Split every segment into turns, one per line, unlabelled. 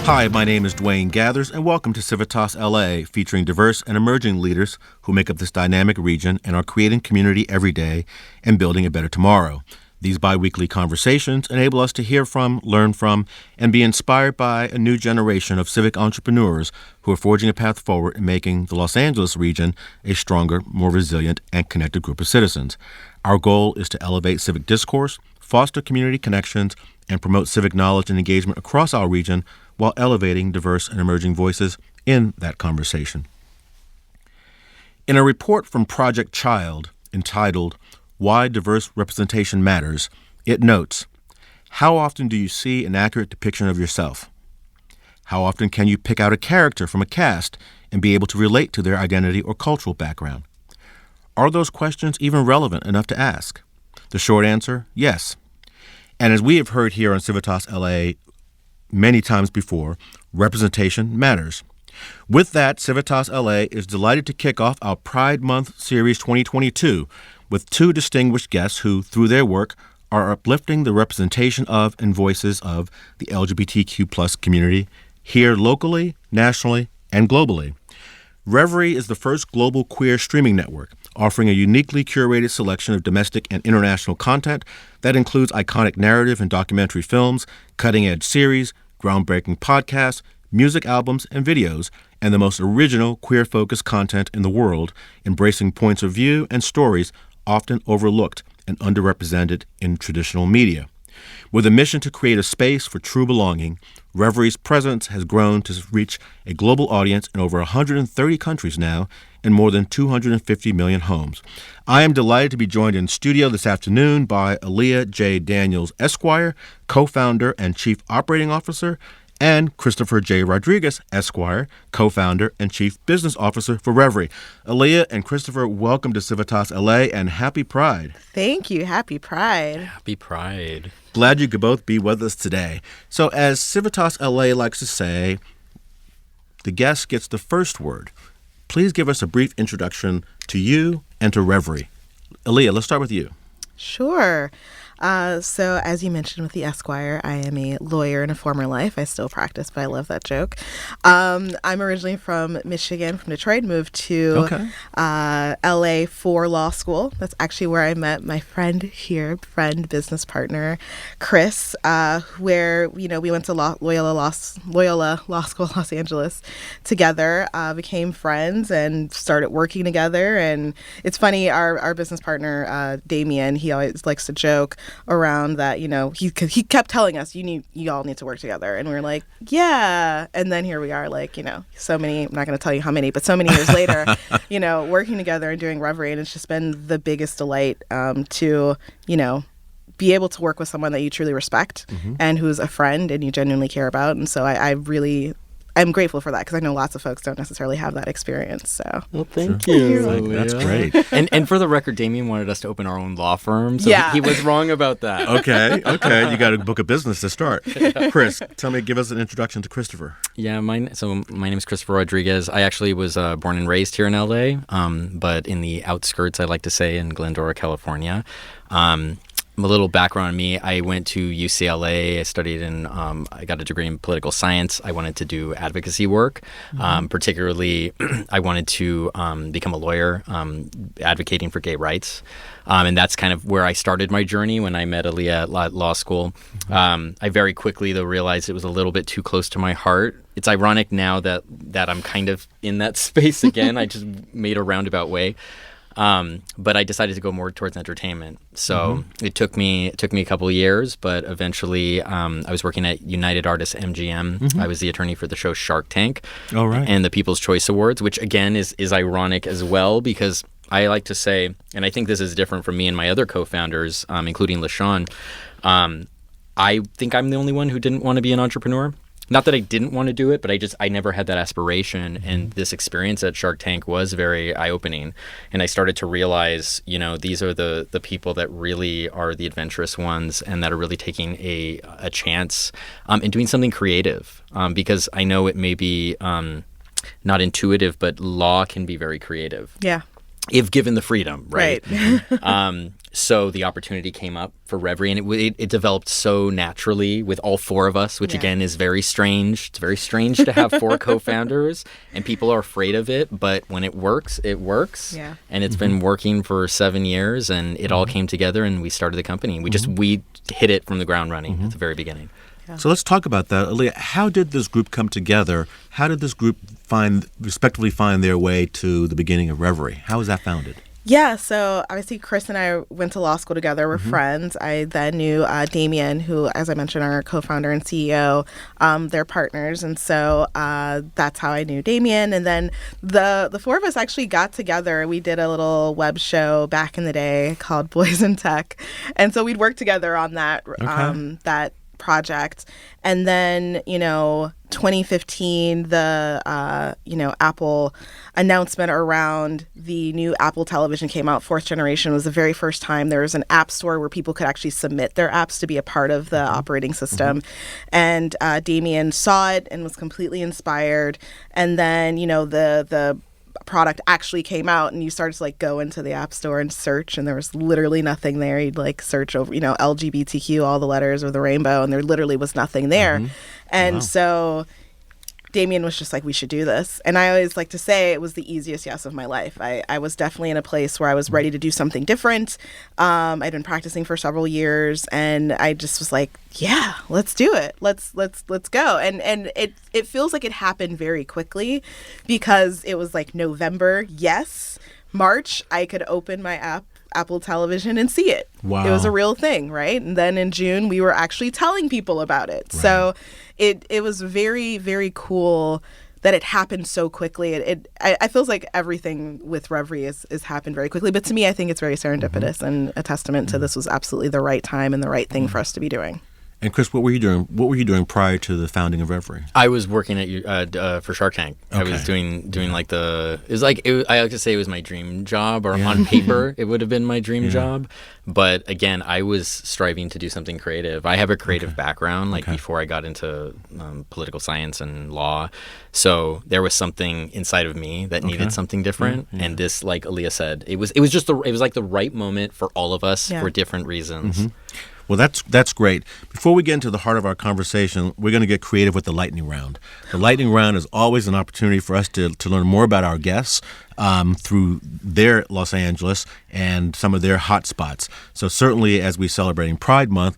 Hi, my name is Dwayne Gathers, and welcome to Civitas LA, featuring diverse and emerging leaders who make up this dynamic region and are creating community every day and building a better tomorrow. These bi-weekly conversations enable us to hear from, learn from, and be inspired by a new generation of civic entrepreneurs who are forging a path forward in making the Los Angeles region a stronger, more resilient, and connected group of citizens. Our goal is to elevate civic discourse, foster community connections, and promote civic knowledge and engagement across our region while elevating diverse and emerging voices in that conversation. In a report from Project Child entitled Why Diverse Representation Matters, it notes, how often do you see an accurate depiction of yourself? How often can you pick out a character from a cast and be able to relate to their identity or cultural background? Are those questions even relevant enough to ask? The short answer, yes. And as we have heard here on Civitas LA many times before, representation matters. With that, Civitas LA is delighted to kick off our Pride Month Series 2022 with two distinguished guests who, through their work, are uplifting the representation of and voices of the LGBTQ+ community here locally, nationally, and globally. Reverie is the first global queer streaming network, offering a uniquely curated selection of domestic and international content that includes iconic narrative and documentary films, cutting-edge series, groundbreaking podcasts, music albums, and videos, and the most original queer-focused content in the world, embracing points of view and stories often overlooked and underrepresented in traditional media. With a mission to create a space for true belonging, Reverie's presence has grown to reach a global audience in over 130 countries now and more than 250 million homes. I am delighted to be joined in studio this afternoon by Alia J. Daniels, Esquire, co-founder and chief operating officer, and Christopher J. Rodriguez, Esquire, co-founder and chief business officer for Reverie. Alia and Christopher, welcome to Civitas LA and happy Pride.
Thank you. Happy Pride.
Happy Pride.
Glad you could both be with us today. So as Civitas LA likes to say, the guest gets the first word. Please give us a brief introduction to you and to Reverie. Alia, let's start with you.
Sure. So as you mentioned with the Esquire, I am a lawyer in a former life. I still practice, but I love that joke. I'm originally from Michigan, from Detroit, moved to LA for law school. That's actually where I met my friend, business partner, Chris, where, we went to Loyola Law School, Los Angeles together, became friends and started working together. And it's funny, our business partner, Damien, he always likes to joke around that, he kept telling us, you all need to work together. And we were like, yeah. And then here we are, so many, I'm not going to tell you how many, but so many years later, working together and doing Reverie. And it's just been the biggest delight to, be able to work with someone that you truly respect and who's a friend and you genuinely care about. And so I'm grateful for that because I know lots of folks don't necessarily have that experience. So,
well, thank you.
That's great.
And for the record, Damien wanted us to open our own law firm, so he was wrong about that.
Okay. You got to book a business to start. Chris, give us an introduction to Christopher.
Yeah, my name is Christopher Rodriguez. I actually was born and raised here in LA, but in the outskirts, I like to say, in Glendora, California. A little background on me, I went to UCLA. I studied I got a degree in political science. I wanted to do advocacy work. Particularly, I wanted to become a lawyer, advocating for gay rights. And that's kind of where I started my journey when I met Alia at law school. I very quickly, though, realized it was a little bit too close to my heart. It's ironic now that I'm kind of in that space again. I just made a roundabout way. But I decided to go more towards entertainment. So it took me a couple of years, but eventually I was working at United Artists MGM. I was the attorney for the show Shark Tank and the People's Choice Awards, which again is ironic as well because I like to say, and I think this is different from me and my other co-founders, including LaShawn, I think I'm the only one who didn't want to be an entrepreneur. Not that I didn't want to do it, but I never had that aspiration. And this experience at Shark Tank was very eye-opening. And I started to realize, these are the people that really are the adventurous ones and that are really taking a chance and doing something creative. Because I know it may be not intuitive, but law can be very creative.
Yeah.
If given the freedom, right? So the opportunity came up for Reverie, and it developed so naturally with all four of us, which again is very strange. It's very strange to have four co-founders, and people are afraid of it. But when it works, it works.
Yeah.
And it's been working for 7 years, and it all came together, and we started the company. We hit it from the ground running at the very beginning.
Yeah.
So let's talk about that. Alia, how did this group come together? How did this group respectively find their way to the beginning of Reverie? How was that founded?
Yeah, so obviously Chris and I went to law school together. We're friends. I then knew Damien, who, as I mentioned, our co-founder and CEO. They're partners, and so that's how I knew Damien. And then the four of us actually got together. We did a little web show back in the day called Boys in Tech, and so we'd work together on that that project. And then 2015, the Apple announcement around the new Apple television came out. Fourth generation was the very first time there was an app store where people could actually submit their apps to be a part of the operating system. And Damien saw it and was completely inspired. And then the product actually came out, and you started to go into the app store and search, and there was literally nothing there. You'd search over LGBTQ, all the letters of the rainbow, and there literally was nothing there. And so Damien was just like, we should do this. And I always like to say it was the easiest yes of my life. I was definitely in a place where I was ready to do something different. I'd been practicing for several years, and I just was like, yeah, let's do it. Let's go. And it feels like it happened very quickly, because it was November, yes. March, I could open my Apple television and see it.
Wow.
It was a real thing, right? And then in June, we were actually telling people about it. Right. So it was very, very cool that it happened so quickly. I feels like everything with Reverie is happened very quickly. But to me, I think it's very serendipitous and a testament to this was absolutely the right time and the right thing for us to be doing.
And Chris, what were you doing? What were you doing prior to the founding of Reverie?
I was working at for Shark Tank. Okay. I was doing I like to say it was my dream job, or on paper it would have been my dream job. But again, I was striving to do something creative. I have a creative background, before I got into political science and law. So there was something inside of me that needed something different. And this, like Alia said, it was the right moment for all of us for different reasons.
Well, that's great. Before we get into the heart of our conversation, we're going to get creative with the lightning round. The lightning round is always an opportunity for us to learn more about our guests through their Los Angeles and some of their hot spots. So certainly, as we're celebrating Pride Month,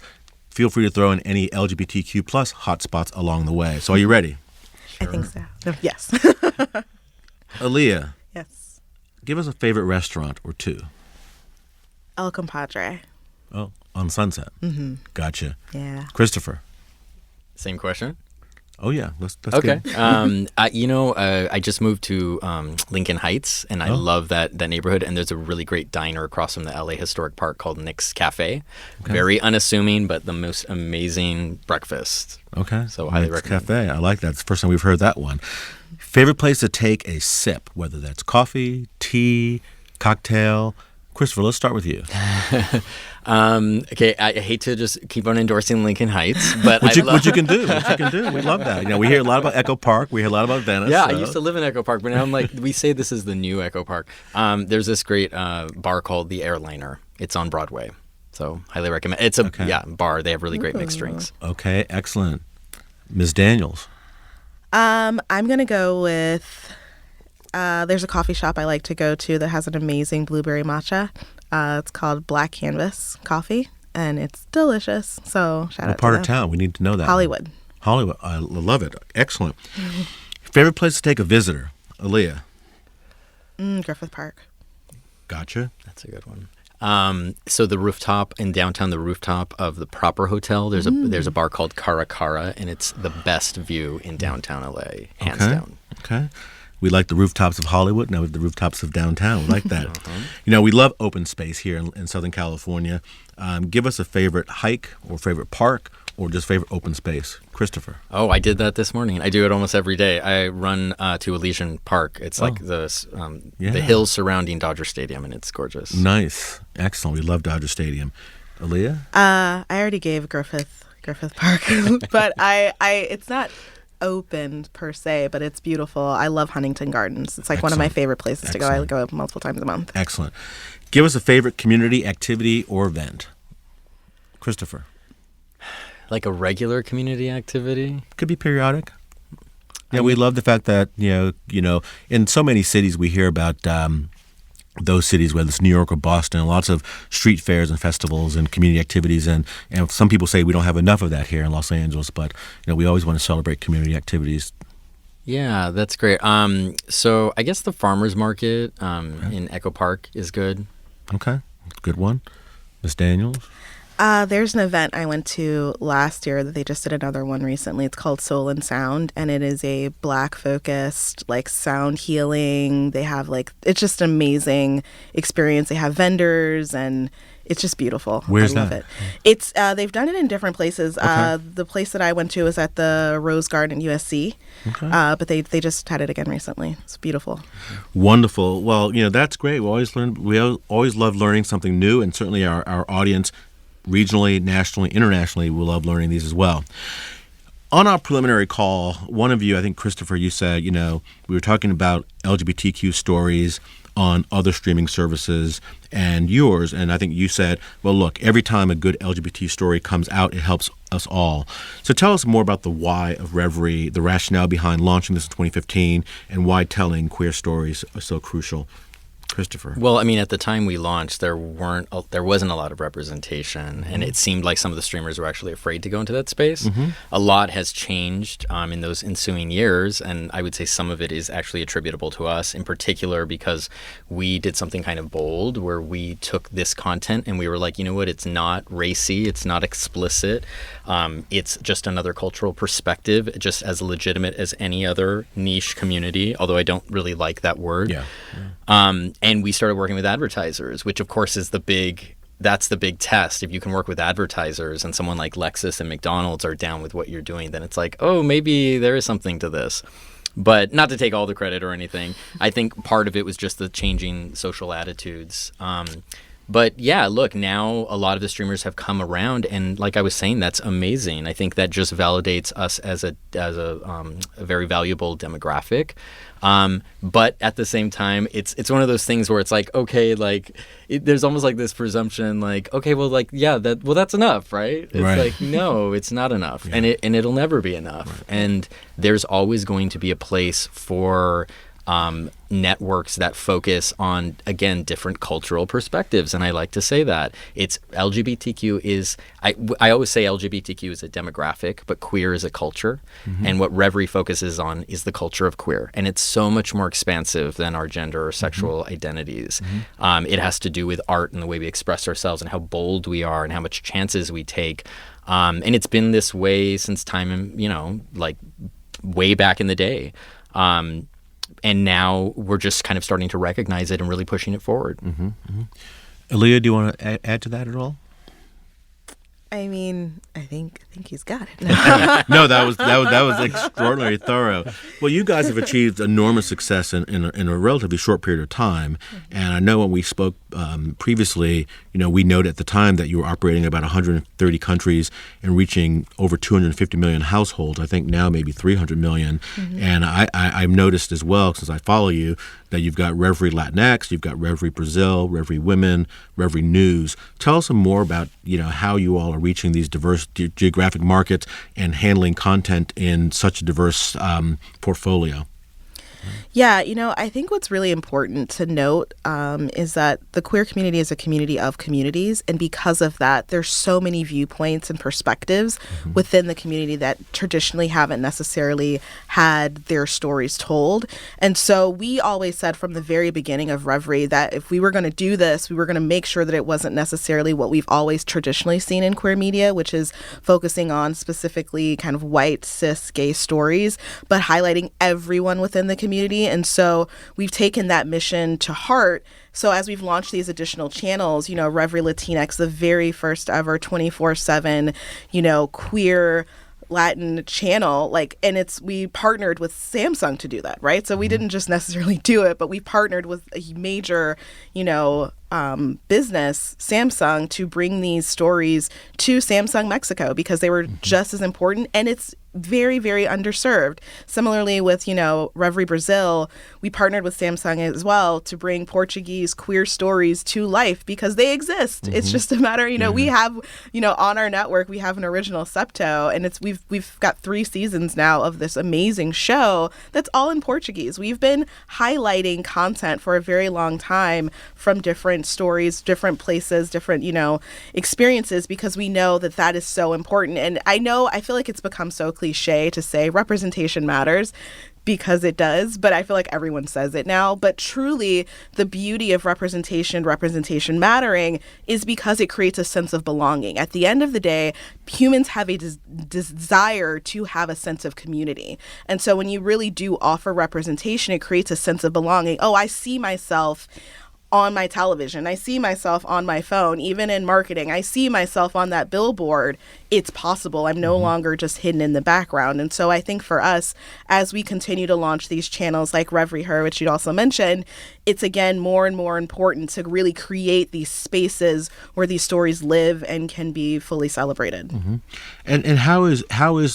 feel free to throw in any LGBTQ plus hot spots along the way. So are you ready?
Sure. I think so. Yes.
Alia.
Yes.
Give us a favorite restaurant or two.
El Compadre.
Oh, on Sunset. Gotcha.
Yeah.
Christopher.
Same question.
Oh yeah, that's
okay.
Good.
I just moved to Lincoln Heights, and I love that neighborhood. And there's a really great diner across from the LA Historic Park called Nick's Cafe. Okay. Very unassuming, but the most amazing breakfast.
Okay.
So highly
Nick's
recommend.
Cafe. I like that. It's the first time we've heard that one. Favorite place to take a sip, whether that's coffee, tea, cocktail. Christopher, let's start with you.
Okay, I hate to just keep on endorsing Lincoln Heights, but
what you can do. We love that. We hear a lot about Echo Park. We hear a lot about Venice.
Yeah, I used to live in Echo Park, but now I'm like, we say this is the new Echo Park. There's this great bar called The Airliner. It's on Broadway, so highly recommend. It's a bar. They have really great mixed drinks.
Okay, excellent. Ms. Daniels.
I'm gonna go with. There's a coffee shop I like to go to that has an amazing blueberry matcha. It's called Black Canvas Coffee, and it's delicious. So shout out to
What part of town? We need to know that.
Hollywood.
Hollywood. I love it. Excellent. Favorite place to take a visitor? Alia.
Griffith Park.
Gotcha.
That's a good one. So the rooftop in downtown, the rooftop of the Proper Hotel, there's a bar called Cara Cara, and it's the best view in downtown LA, hands down.
Okay. We like the rooftops of Hollywood. Now we have the rooftops of downtown. We like that. We love open space here in Southern California. Give us a favorite hike or favorite park or just favorite open space. Christopher.
Oh, I did that this morning. I do it almost every day. I run to Elysian Park. It's like the hills surrounding Dodger Stadium, and it's gorgeous.
Nice. Excellent. We love Dodger Stadium. Alia?
I already gave Griffith Park, but it's not open per se, but it's beautiful. I love Huntington Gardens. It's like one of my favorite places to go. I go multiple times a month.
Excellent. Give us a favorite community activity or event. Christopher.
Like a regular community activity?
Could be periodic. Yeah, we love the fact that, in so many cities we hear about those cities, whether it's New York or Boston, lots of street fairs and festivals and community activities. And some people say we don't have enough of that here in Los Angeles, but we always want to celebrate community activities.
Yeah, that's great. So I guess the farmers market in Echo Park is good.
Okay, good one. Ms. Daniels?
There's an event I went to last year that they just did another one recently. It's called Soul and Sound, and it is a Black-focused, sound healing. They have, it's just an amazing experience. They have vendors, and it's just beautiful.
Where's
I love
that?
it. It's they've done it in different places.
Okay.
The place that I went to was at the Rose Garden at USC,
Okay.
but they just had it again recently. It's beautiful.
Wonderful. Well, that's great. We always love learning something new, and certainly our audience, regionally, nationally, internationally, will love learning these as well. On our preliminary call, one of you, I think Christopher, you said, we were talking about LGBTQ stories on other streaming services and yours, and I think you said, well, look, every time a good LGBT story comes out, it helps us all. So tell us more about the why of Reverie, the rationale behind launching this in 2015, and why telling queer stories are so crucial. Christopher.
Well, at the time we launched, there wasn't a lot of representation, and it seemed like some of the streamers were actually afraid to go into that space. Mm-hmm. A lot has changed in those ensuing years, and I would say some of it is actually attributable to us, in particular because we did something kind of bold where we took this content and we were like, you know what, it's not racy, it's not explicit, it's just another cultural perspective, just as legitimate as any other niche community, although I don't really like that word.
Yeah.
And we started working with advertisers, which of course is the big test. If you can work with advertisers and someone like Lexus and McDonald's are down with what you're doing, then it's like, oh, maybe there is something to this. But not to take all the credit or anything. I think part of it was just the changing social attitudes. But yeah, look, now a lot of the streamers have come around, and like I was saying, that's amazing. I think that just validates us as a very valuable demographic. But at the same time, it's one of those things where it's like, okay, there's almost like this presumption, okay, well, that's enough, right? It's
right.
like, no, it's not enough, yeah. and it'll never be enough. Right. And there's always going to be a place for networks that focus on, again, different cultural perspectives. And I like to say that it's LGBTQ is, I always say LGBTQ is a demographic, but queer is a culture. Mm-hmm. And what Reverie focuses on is the culture of queer. And it's so much more expansive than our gender or sexual mm-hmm. identities. Mm-hmm. It has to do with art and the way we express ourselves and how bold we are and how much chances we take. And it's been this way since time, way back in the day. And now we're just kind of starting to recognize it and really pushing it forward.
Mm-hmm, mm-hmm. Alia, do you want to add to that at all?
I think he's got it.
No, that was extraordinarily thorough. Well, you guys have achieved enormous success in a relatively short period of time, and I know when we spoke previously, we noted at the time that you were operating in about 130 countries and reaching over 250 million households. I think now maybe 300 million. Mm-hmm. And I've noticed as well, since I follow you, that you've got Reverie Latinx, you've got Reverie Brazil, Reverie Women, Reverie News. Tell us some more about how you all are reaching these diverse geographic markets and handling content in such a diverse portfolio.
Yeah, I think what's really important to note is that the queer community is a community of communities. And because of that, there's so many viewpoints and perspectives mm-hmm. within the community that traditionally haven't necessarily had their stories told. And so we always said from the very beginning of Reverie that if we were going to do this, we were going to make sure that it wasn't necessarily what we've always traditionally seen in queer media, which is focusing on specifically kind of white, cis, gay stories, but highlighting everyone within the community. And so we've taken that mission to heart. So as we've launched these additional channels, Reverie Latinx, the very first ever 24/7, queer Latin channel, and we partnered with Samsung to do that, right? So we didn't just necessarily do it, but we partnered with a major, business, Samsung, to bring these stories to Samsung Mexico because they were just as important, and it's very, very underserved. Similarly with, Reverie Brazil, we partnered with Samsung as well to bring Portuguese queer stories to life because they exist. It's just a matter, we have, on our network, we have an original Septo, and we've got 3 seasons now of this amazing show that's all in Portuguese. We've been highlighting content for a very long time from different stories, different places, different, experiences, because we know that is so important. And I feel like it's become so cliche to say representation matters, because it does, but I feel like everyone says it now. But truly, the beauty of representation mattering is because it creates a sense of belonging. At the end of the day, humans have a desire to have a sense of community. And so when you really do offer representation, it creates a sense of belonging. Oh, I see myself on my television. I see myself on my phone, even in marketing. I see myself on that billboard. It's possible. I'm no longer just hidden in the background. And so I think for us, as we continue to launch these channels like Reverie, which you'd also mentioned, it's again more and more important to really create these spaces where these stories live and can be fully celebrated.
And how is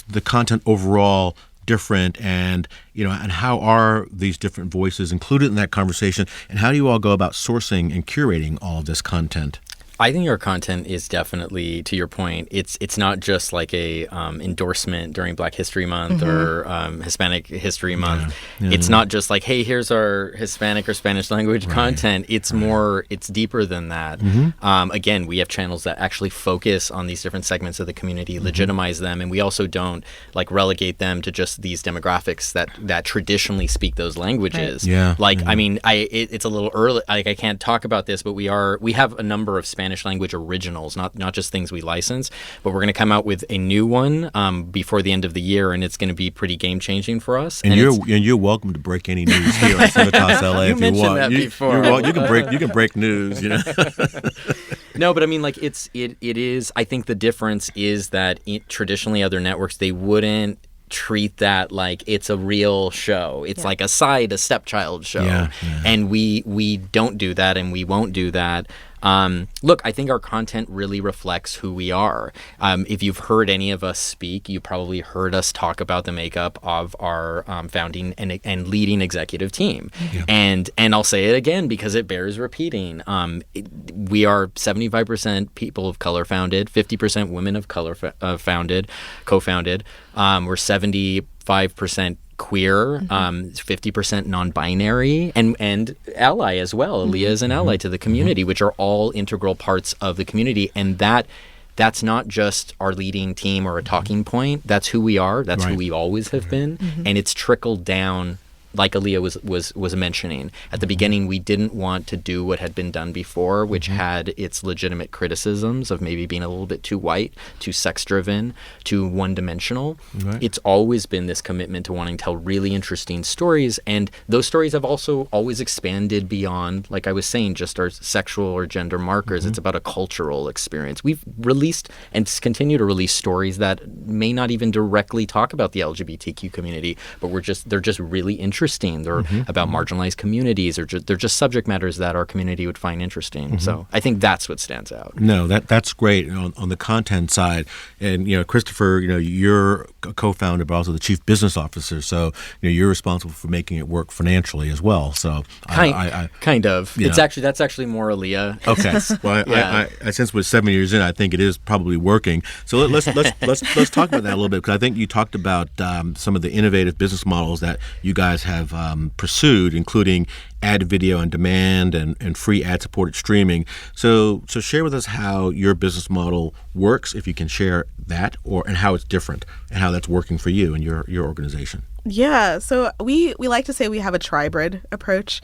the content overall different, and and how are these different voices included in that conversation, and how do you all go about sourcing and curating all of this content?
I think our content is definitely, to your point, it's not just like a endorsement during Black History Month or Hispanic History Month. It's not just like, hey, here's our Hispanic or Spanish language content. It's it's deeper than that. Again, we have channels that actually focus on these different segments of the community, legitimize them, and we also don't relegate them to just these demographics that traditionally speak those languages. It's a little early. I can't talk about this, but we have a number of Spanish language originals, not just things we license, but we're going to come out with a new one before the end of the year, and it's going to be pretty game changing for us.
And you're welcome to break any news here on Civitas LA if you want.
That before.
You can break news.
No, but I mean, it is. I think the difference is that traditionally other networks, they wouldn't treat that like it's a real show. It's like a stepchild show, and we don't do that, and we won't do that. Look, I think our content really reflects who we are. If you've heard any of us speak, you probably heard us talk about the makeup of our founding and leading executive team. And I'll say it again because it bears repeating. We are 75% people of color founded, 50% women of color co-founded. We're 75% queer, 50% non-binary, and ally as well. Alia is an ally to the community, which are all integral parts of the community. And that's not just our leading team or a talking point. That's who we are. That's who we always have been. And it's trickled down, like Alia was mentioning. At the beginning, we didn't want to do what had been done before, which had its legitimate criticisms of maybe being a little bit too white, too sex-driven, too one-dimensional. It's always been this commitment to wanting to tell really interesting stories, and those stories have also always expanded beyond, like I was saying, just our sexual or gender markers. It's about a cultural experience. We've released and continue to release stories that may not even directly talk about the LGBTQ community, but they're just really interesting. They're about marginalized communities, or they're just subject matters that our community would find interesting. So I think that's what stands out.
No, that's great on the content side. And Christopher, you're a co-founder, but also the chief business officer. So you're responsible for making it work financially as well. So
kind of. That's actually more Alia.
Okay. Well, I since we're 7 years in, I think it is probably working. So let's talk about that a little bit, because I think you talked about some of the innovative business models that you guys have pursued, including ad video on demand and free ad-supported streaming. So share with us how your business model works, if you can share that, and how it's different and how that's working for you and your organization.
Yeah, so we like to say we have a Tribrid approach.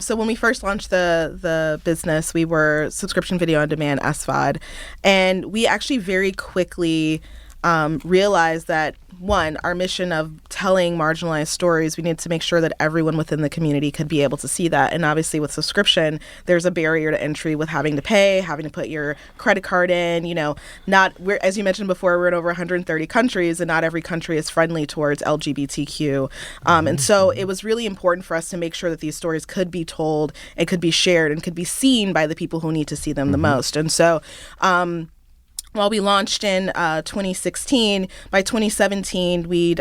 So when we first launched the business, we were subscription video on demand, SVOD, and we actually very quickly realized that, one, our mission of telling marginalized stories, we need to make sure that everyone within the community could be able to see that. And obviously with subscription, there's a barrier to entry with having to pay, having to put your credit card in, as you mentioned before, we're in over 130 countries, and not every country is friendly towards LGBTQ. And so it was really important for us to make sure that these stories could be told and could be shared and could be seen by the people who need to see them the most. And so, while we launched in 2016, by 2017, we'd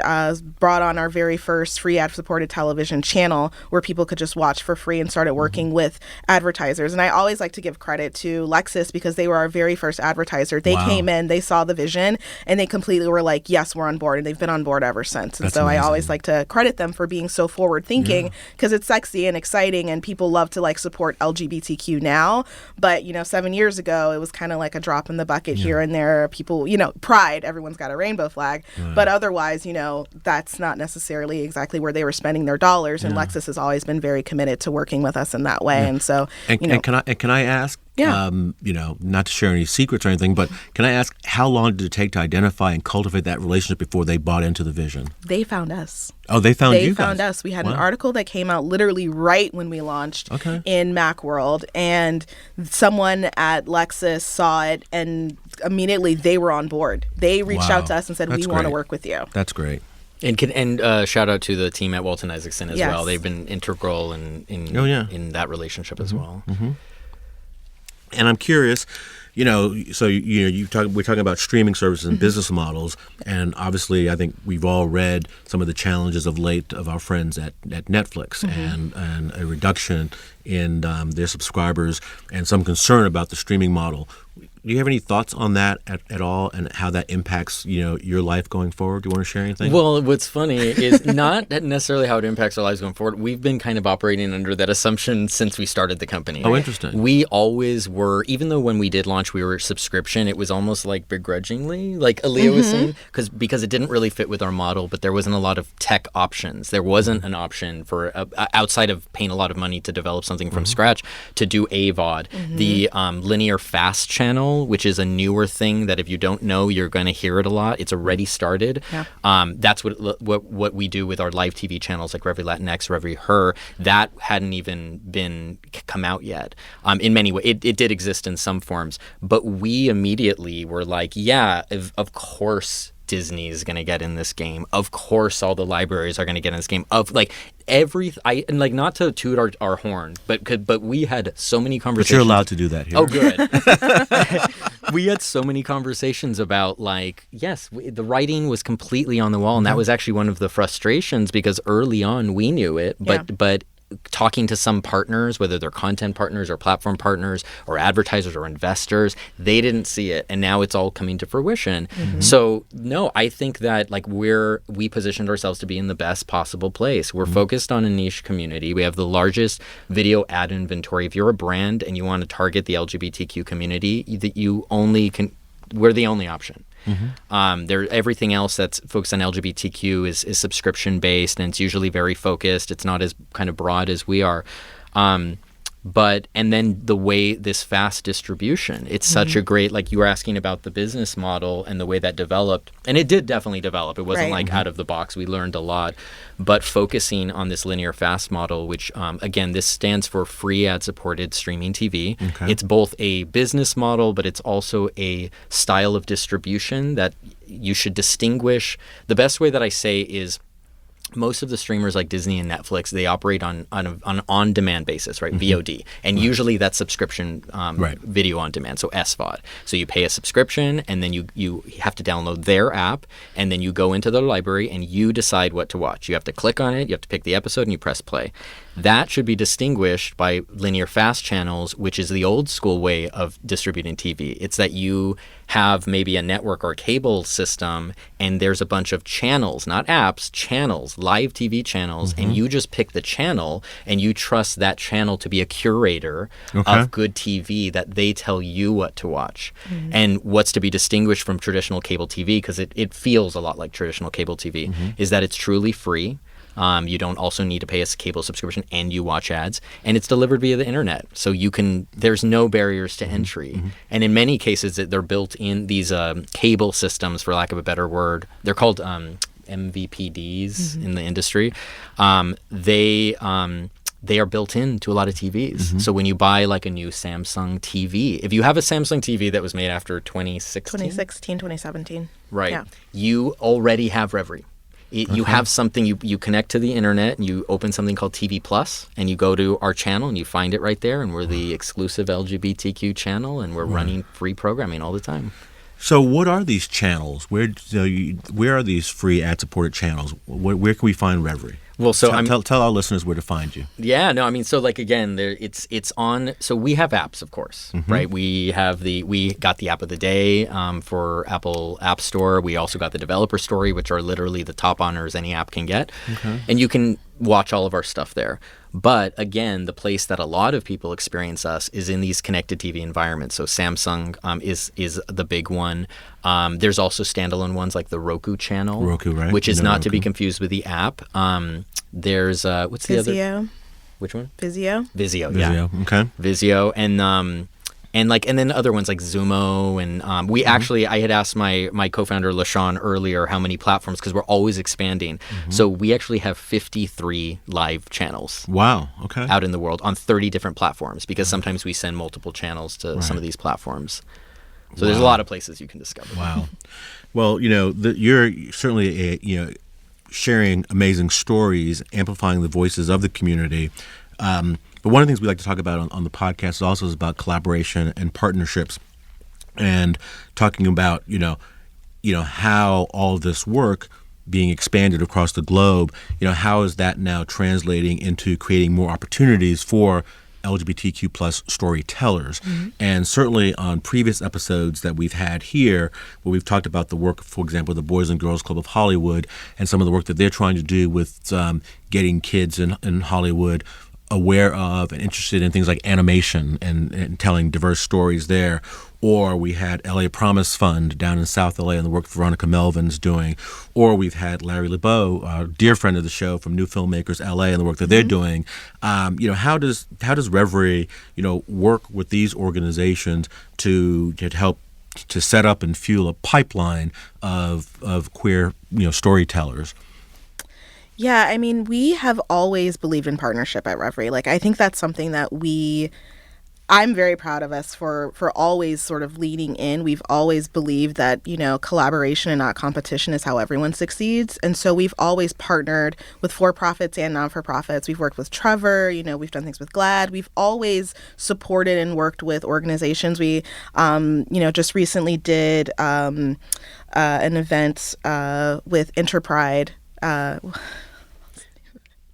brought on our very first free ad-supported television channel where people could just watch for free, and started working with advertisers. And I always like to give credit to Lexus because they were our very first advertiser. They came in, they saw the vision, and they completely were like, yes, we're on board. And they've been on board ever since. And
That's
so
amazing.
I always like to credit them for being so forward-thinking because it's sexy and exciting, and people love to support LGBTQ now. But, 7 years ago, it was kind of like a drop in the bucket here and there. People, pride, everyone's got a rainbow flag, but otherwise, that's not necessarily exactly where they were spending their dollars. And Lexus has always been very committed to working with us in that way. And so,
and can I ask, not to share any secrets or anything, but can I ask, how long did it take to identify and cultivate that relationship before they bought into the vision?
They found us.
Oh, they found you guys?
They found us. We had an article that came out literally right when we launched in Macworld, and someone at Lexus saw it, and immediately they were on board. They reached out to us and said, we want to work with you.
That's great.
And shout out to the team at Walton Isaacson as well. They've been integral in that relationship as well.
And I'm curious, so we're talking about streaming services and business models, and obviously I think we've all read some of the challenges of late of our friends at Netflix and a reduction in their subscribers and some concern about the streaming model. Do you have any thoughts on that at all, and how that impacts your life going forward? Do you want to share anything?
Well, what's funny is not necessarily how it impacts our lives going forward. We've been kind of operating under that assumption since we started the company.
Oh, interesting.
We always were, even though when we did launch, we were subscription, it was almost like begrudgingly, like Alia was saying, because it didn't really fit with our model, but there wasn't a lot of tech options. There wasn't an option for, outside of paying a lot of money to develop something from scratch, to do AVOD. The linear fast channel, which is a newer thing that if you don't know, you're going to hear it a lot. It's already started. That's what we do with our live TV channels like Reverie Latinx, Reverie Her. That hadn't even come out yet. In many ways, it did exist in some forms, but we immediately were like, of course Disney is going to get in this game. Of course, all the libraries are going to get in this game. Not to toot our horn, but we had so many conversations.
But you're allowed to do that here.
Oh, good. We had so many conversations about the writing was completely on the wall, and that was actually one of the frustrations because early on we knew it, but talking to some partners, whether they're content partners or platform partners or advertisers or investors, they didn't see it, and now it's all coming to fruition. So no, I think that we positioned ourselves to be in the best possible place. We're focused on a niche community. We have the largest video ad inventory. If you're a brand and you want to target the LGBTQ community, we're the only option. Everything else that's focused on LGBTQ is subscription based, and it's usually very focused. It's not as kind of broad as we are. And then the way this fast distribution, it's such a great, you were asking about the business model and the way that developed, and it did definitely develop. It wasn't out of the box. We learned a lot, but focusing on this linear fast model, which again, this stands for free ad supported streaming TV. It's both a business model, but it's also a style of distribution that you should distinguish. The best way that I say is, most of the streamers like Disney and Netflix, they operate on an on-demand basis, right? VOD. And usually that's subscription video on demand, so SVOD. So you pay a subscription, and then you have to download their app, and then you go into their library and you decide what to watch. You have to click on it, you have to pick the episode, and you press play. That should be distinguished by linear fast channels, which is the old school way of distributing TV. It's that you have maybe a network or cable system, and there's a bunch of channels, not apps, channels, live TV channels, and you just pick the channel, and you trust that channel to be a curator of good TV, that they tell you what to watch. And what's to be distinguished from traditional cable TV, because it feels a lot like traditional cable TV, is that it's truly free. You don't also need to pay a cable subscription, and you watch ads, and it's delivered via the internet. So there's no barriers to entry. And in many cases, they're built in these cable systems, for lack of a better word. They're called MVPDs in the industry. They are built into a lot of TVs. So when you buy like a new Samsung TV, if you have a Samsung TV that was made after
2017.
Right.
Yeah.
You already have Reverie. You have something, you connect to the internet, and you open something called TV Plus, and you go to our channel, and you find it right there, and we're the exclusive LGBTQ channel, and we're running free programming all the time.
So what are these channels? Where are these free ad-supported channels? Where can we find Reverie?
Well, so
tell our listeners where to find you.
Yeah, no, I mean, so like again, it's on. So we have apps, of course, right? We got the app of the day for Apple App Store. We also got the developer story, which are literally the top honors any app can get, and you can watch all of our stuff there. But again, the place that a lot of people experience us is in these connected TV environments. So Samsung is the big one. There's also standalone ones like the Roku channel,
right?
Which is not to be confused with the app. There's what's the other?
Vizio.
Which one?
Vizio,
yeah.
Okay.
Vizio, and then other ones like Zumo, and we actually, I had asked my co-founder LaShawn earlier how many platforms, because we're always expanding. So we actually have 53 live channels.
Wow. Okay.
Out in the world on 30 different platforms, because sometimes we send multiple channels to some of these platforms. So there's a lot of places you can discover.
Wow. Well, you're certainly sharing amazing stories, amplifying the voices of the community. But one of the things we like to talk about on the podcast also is about collaboration and partnerships, and talking about how all of this work being expanded across the globe, how is that now translating into creating more opportunities for LGBTQ plus storytellers. And certainly on previous episodes that we've had here, where we've talked about the work, for example, the Boys and Girls Club of Hollywood, and some of the work that they're trying to do with getting kids in Hollywood aware of and interested in things like animation and telling diverse stories there. Or we had LA Promise Fund down in South LA and the work Veronica Melvin's doing. Or we've had Larry LeBeau, a dear friend of the show from New Filmmakers LA, and the work that they're doing. How does Reverie, work with these organizations to help to set up and fuel a pipeline of queer storytellers?
Yeah, I mean, we have always believed in partnership at Reverie. Like, I think that's something that I'm very proud of us for always sort of leaning in. We've always believed that, collaboration and not competition is how everyone succeeds. And so we've always partnered with for-profits and non-for-profits. We've worked with Trevor, we've done things with GLAAD. We've always supported and worked with organizations. We, just recently did an event with Interpride.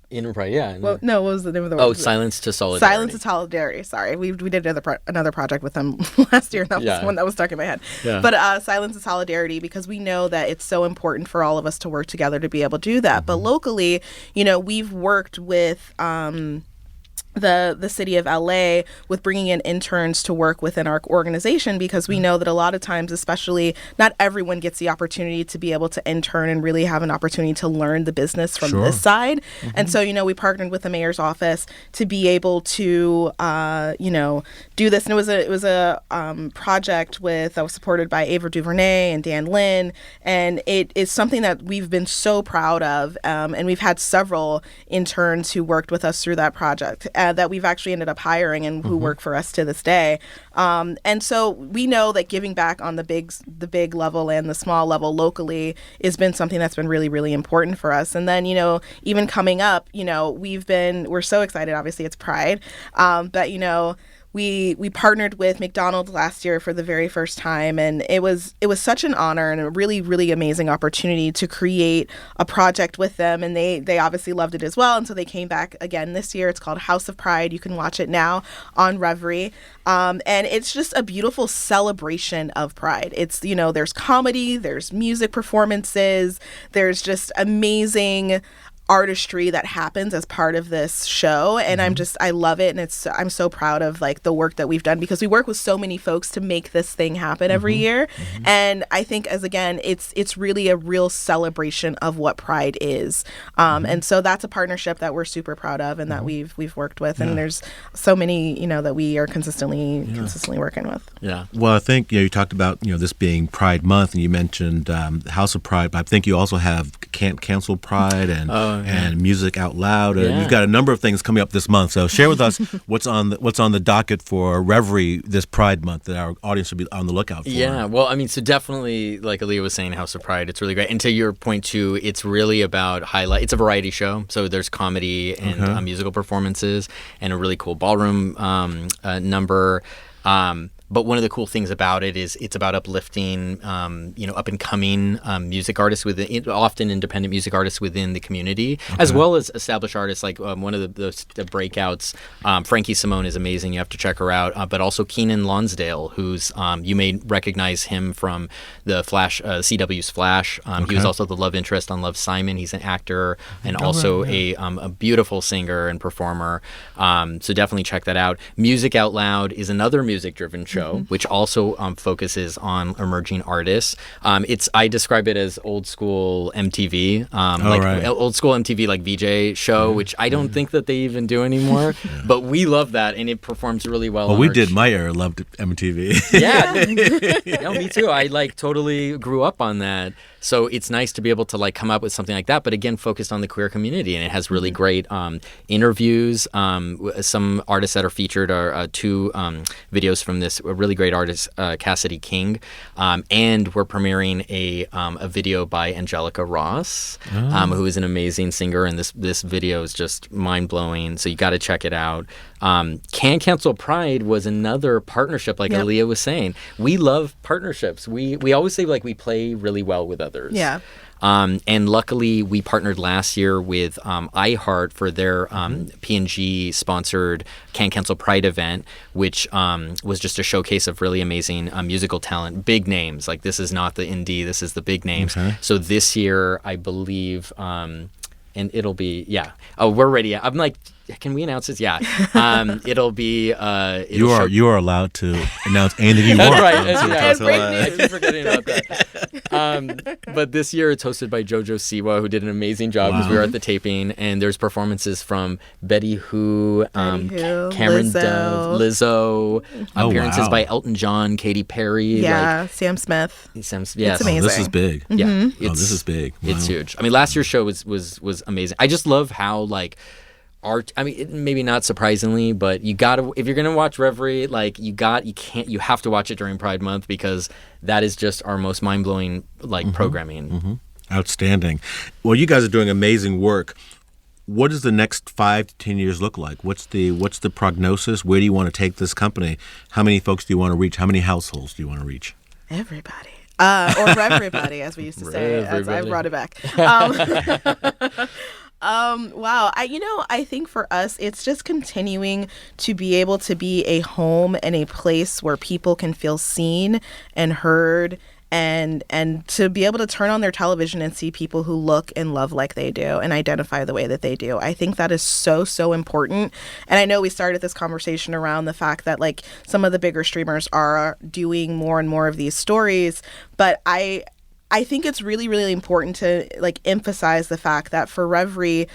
Interpride, yeah.
Well, no, what was the name of the
Oh, Silence to Solidarity.
Silence to Solidarity. Sorry, we did another project with them last year. That was one that was stuck in my head. Yeah. But Silence to Solidarity, because we know that it's so important for all of us to work together to be able to do that. But locally, we've worked with the city of LA with bringing in interns to work within our organization, because we know that a lot of times, especially, not everyone gets the opportunity to be able to intern and really have an opportunity to learn the business from this side. And so, we partnered with the mayor's office to be able to, do this. And it was a project that was supported by Ava DuVernay and Dan Lin. And it is something that we've been so proud of. And we've had several interns who worked with us through that project. That we've actually ended up hiring and who work for us to this day. And so we know that giving back on the big level and the small level locally has been something that's been really, really important for us. And then, even coming up, we're so excited. Obviously, it's Pride. But, we partnered with McDonald's last year for the very first time, and it was such an honor and a really, really amazing opportunity to create a project with them, and they obviously loved it as well, and so they came back again this year. It's called House of Pride. You can watch it now on Reverie, and it's just a beautiful celebration of Pride. It's, there's comedy, there's music performances, there's just amazing artistry that happens as part of this show, and I love it, and I'm so proud of like the work that we've done, because we work with so many folks to make this thing happen every year. And I think it's really a real celebration of what Pride is, and so that's a partnership that we're super proud of, and that we've worked with, and there's so many that we are consistently working with.
Well, I think you talked about this being Pride Month, and you mentioned House of Pride, but I think you also have Can't Cancel Pride and Music Out Loud. You've got a number of things coming up this month. So share with us what's on the docket for Reverie this Pride Month that our audience should be on the lookout for.
Yeah, well, I mean, so definitely, like Alia was saying, House of Pride, it's really great. And to your point too, it's really about it's a variety show. So there's comedy and musical performances and a really cool ballroom number. But one of the cool things about it is it's about uplifting, up and coming music artists often independent music artists within the community, as well as established artists. Like one of the breakouts, Frankie Simone is amazing. You have to check her out. But also Keenan Lonsdale, who's you may recognize him from the Flash, CW's Flash. He was also the love interest on Love, Simon. He's an actor and also a beautiful singer and performer. So definitely check that out. Music Out Loud is another music-driven show, which also focuses on emerging artists. I describe it as old school MTV, old school MTV like VJ show, which I don't think that they even do anymore. But we love that, and it performs really well.
Well, we did. My era loved MTV.
Yeah, no, me too. I totally grew up on that. So it's nice to be able to come up with something like that, but again, focused on the queer community, and it has really great interviews. Some artists that are featured are two videos from this really great artist, Cassidy King, and we're premiering a video by Angelica Ross, who is an amazing singer, and this video is just mind blowing. So you got to check it out. Can't Cancel Pride was another partnership, like Alia was saying. We love partnerships. We always say we play really well with others.
Yeah.
And luckily, we partnered last year with iHeart for their P&G sponsored Can't Cancel Pride event, which was just a showcase of really amazing musical talent, big names. This is not the indie, this is the big names. So this year, I believe, and it'll be, oh, we're ready. I'm like, can we announce this? Yeah. It'll be.
You are allowed to announce anything you want.
That's right. I keep forgetting about that. But this year it's hosted by JoJo Siwa, who did an amazing job because we were at the taping, and there's performances from Betty Who, Cameron Dove, Lizzo, appearances by Elton John, Katy Perry,
Sam Smith.
It's
amazing.
This is big.
Yeah,
this is big. Wow.
It's huge. I mean, last year's show was amazing. I just love how art. I mean, maybe not surprisingly, but you gotta, if you're gonna watch Reverie, you have to watch it during Pride Month, because that is just our most mind blowing programming.
Outstanding. Well, you guys are doing amazing work. What does the next 5 to 10 years look like? What's the prognosis? Where do you want to take this company? How many folks do you want to reach? How many households do you want to reach?
Everybody. Or everybody, as we used to say, as I brought it back. Wow. I think for us, it's just continuing to be able to be a home and a place where people can feel seen and heard, and to be able to turn on their television and see people who look and love like they do and identify the way that they do. I think that is so, so important. And I know we started this conversation around the fact that some of the bigger streamers are doing more and more of these stories, but I think it's really, really important to emphasize the fact that for Reverie,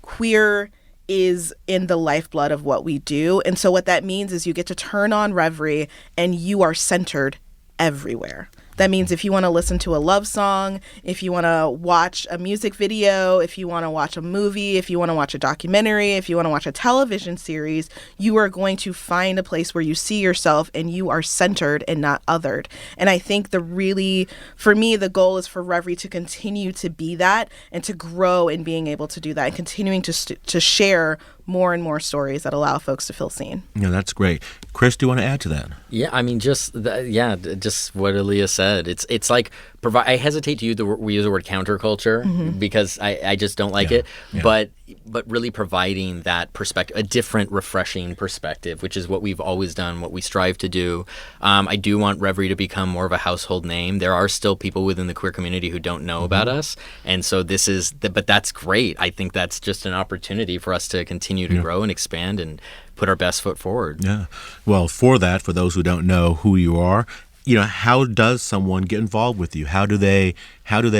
queer is in the lifeblood of what we do. And so what that means is you get to turn on Reverie and you are centered everywhere. That means if you want to listen to a love song, if you want to watch a music video, if you want to watch a movie, if you want to watch a documentary, if you want to watch a television series, you are going to find a place where you see yourself and you are centered and not othered. And I think for me, the goal is for Reverie to continue to be that and to grow in being able to do that and continuing to share more and more stories that allow folks to feel seen.
Yeah, that's great. Chris, do you want to add to that?
Yeah, I mean, just what Alia said. It's like I hesitate to use the word counterculture because I just don't like it.
Yeah.
But really providing that perspective, a different, refreshing perspective, which is what we've always done, what we strive to do. I do want Reverie to become more of a household name. There are still people within the queer community who don't know about us, and so but that's great. I think that's just an opportunity for us to continue to grow and expand and put our best foot forward.
Yeah. Well, for those who don't know who you are, how does someone get involved with you? How do they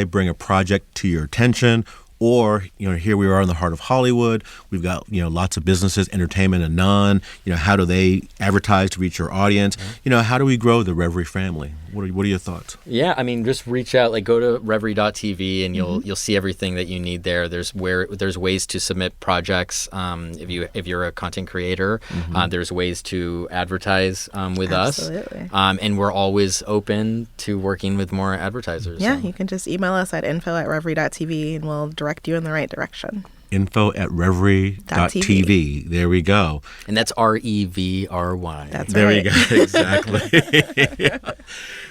bring a project to your attention? Or, here we are in the heart of Hollywood. We've got, lots of businesses, entertainment and non. How do they advertise to reach your audience? How do we grow the Reverie family? What are your thoughts?
Yeah, I mean, just reach out, go to reverie.tv and you'll see everything that you need there. There's ways to submit projects. If you're a content creator, there's ways to advertise with
Absolutely.
us. And we're always open to working with more advertisers.
Yeah, you can just email us at info@reverie.tv and we'll direct you in the right direction.
info@reverie.tv. There we go.
And that's REVRY.
That's
there
right.
you go. Exactly.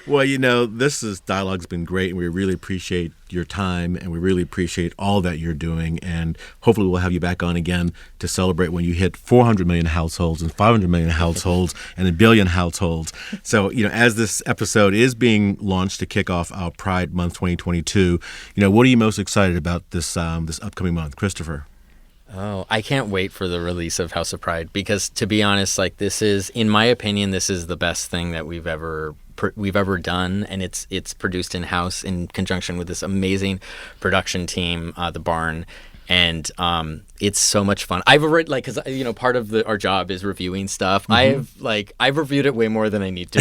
Well, this dialogue's been great, and we really appreciate your time, and we really appreciate all that you're doing, and hopefully we'll have you back on again to celebrate when you hit 400 million households and 500 million households and 1 billion households. So, as this episode is being launched to kick off our Pride Month 2022, what are you most excited about this upcoming month? Christopher?
Oh, I can't wait for the release of House of Pride because, to be honest, this is, in my opinion, this is the best thing that we've ever done, and it's produced in-house in conjunction with this amazing production team, The Barn, and it's so much fun. I've already because part of our job is reviewing stuff. I've reviewed it way more than I need to,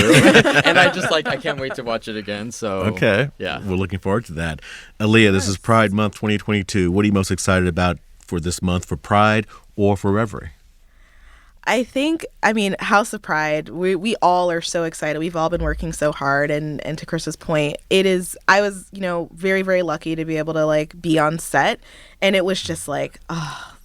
and I can't wait to watch it again. So
okay,
yeah,
we're looking forward to that. Alia, this is Pride Month 2022. What are you most excited about for this month, for Pride or for Reverie?
I think, House of Pride, we all are so excited. We've all been working so hard. And to Chris's point, I was, very, very lucky to be able to be on set. And it was just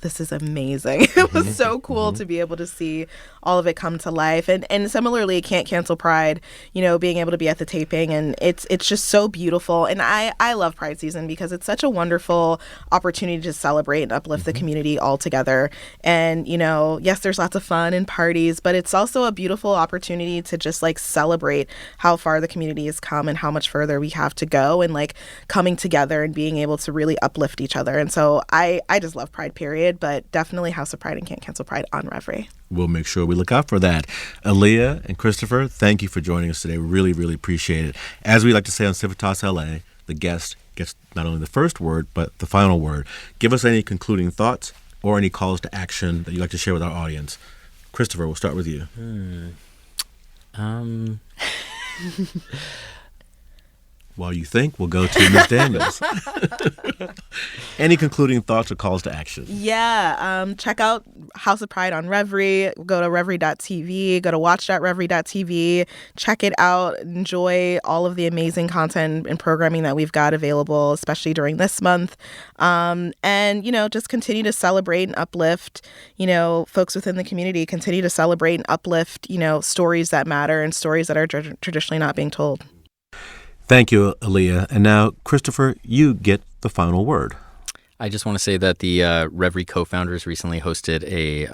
this is amazing. It was so cool to be able to see all of it come to life. And similarly, Can't Cancel Pride, being able to be at the taping. And it's just so beautiful. And I love Pride season because it's such a wonderful opportunity to celebrate and uplift the community all together. And, yes, there's lots of fun and parties, but it's also a beautiful opportunity to just celebrate how far the community has come and how much further we have to go, and coming together and being able to really uplift each other. And so I just love Pride, period, but definitely House of Pride and Can't Cancel Pride on Reverie.
We'll make sure we look out for that. Alia and Christopher, thank you for joining us today. We really, really appreciate it. As we like to say on Civitas LA, the guest gets not only the first word, but the final word. Give us any concluding thoughts or any calls to action that you'd like to share with our audience. Christopher, we'll start with you. While you think, we'll go to Ms. Daniels. Any concluding thoughts or calls to action?
Yeah, check out House of Pride on Reverie. Go to reverie.tv, go to watch.reverie.tv. Check it out. Enjoy all of the amazing content and programming that we've got available, especially during this month. And, just continue to celebrate and uplift, folks within the community. Continue to celebrate and uplift, stories that matter and stories that are traditionally not being told.
Thank you, Alia. And now, Christopher, you get the final word.
I just want to say that the Reverie CoFounders recently hosted a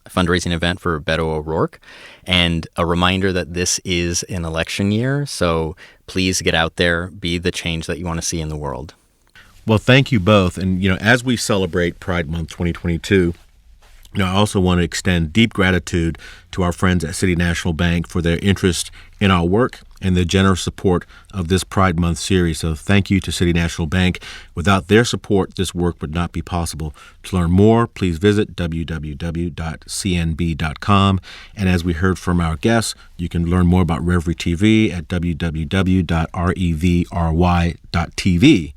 fundraising event for Beto O'Rourke, and a reminder that this is an election year, so please get out there, be the change that you want to see in the world.
Well, thank you both. And, as we celebrate Pride Month 2022, I also want to extend deep gratitude to our friends at City National Bank for their interest in our work and the generous support of this Pride Month series. So thank you to City National Bank. Without their support, this work would not be possible. To learn more, please visit www.cnb.com. And as we heard from our guests, you can learn more about Reverie TV at www.revry.tv.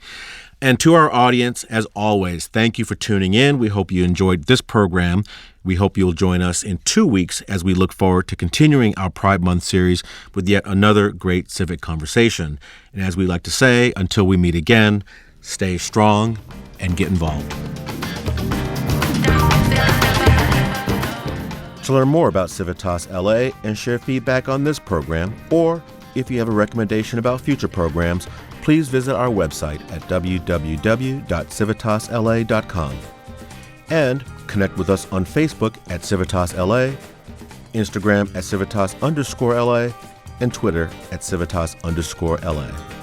And to our audience, as always, thank you for tuning in. We hope you enjoyed this program. We hope you'll join us in 2 weeks as we look forward to continuing our Pride Month series with yet another great civic conversation. And as we like to say, until we meet again, stay strong and get involved. To learn more about Civitas LA and share feedback on this program, or if you have a recommendation about future programs, please visit our website at www.civitasla.com and connect with us on Facebook at Civitas LA, Instagram at Civitas_LA, and Twitter at Civitas_LA.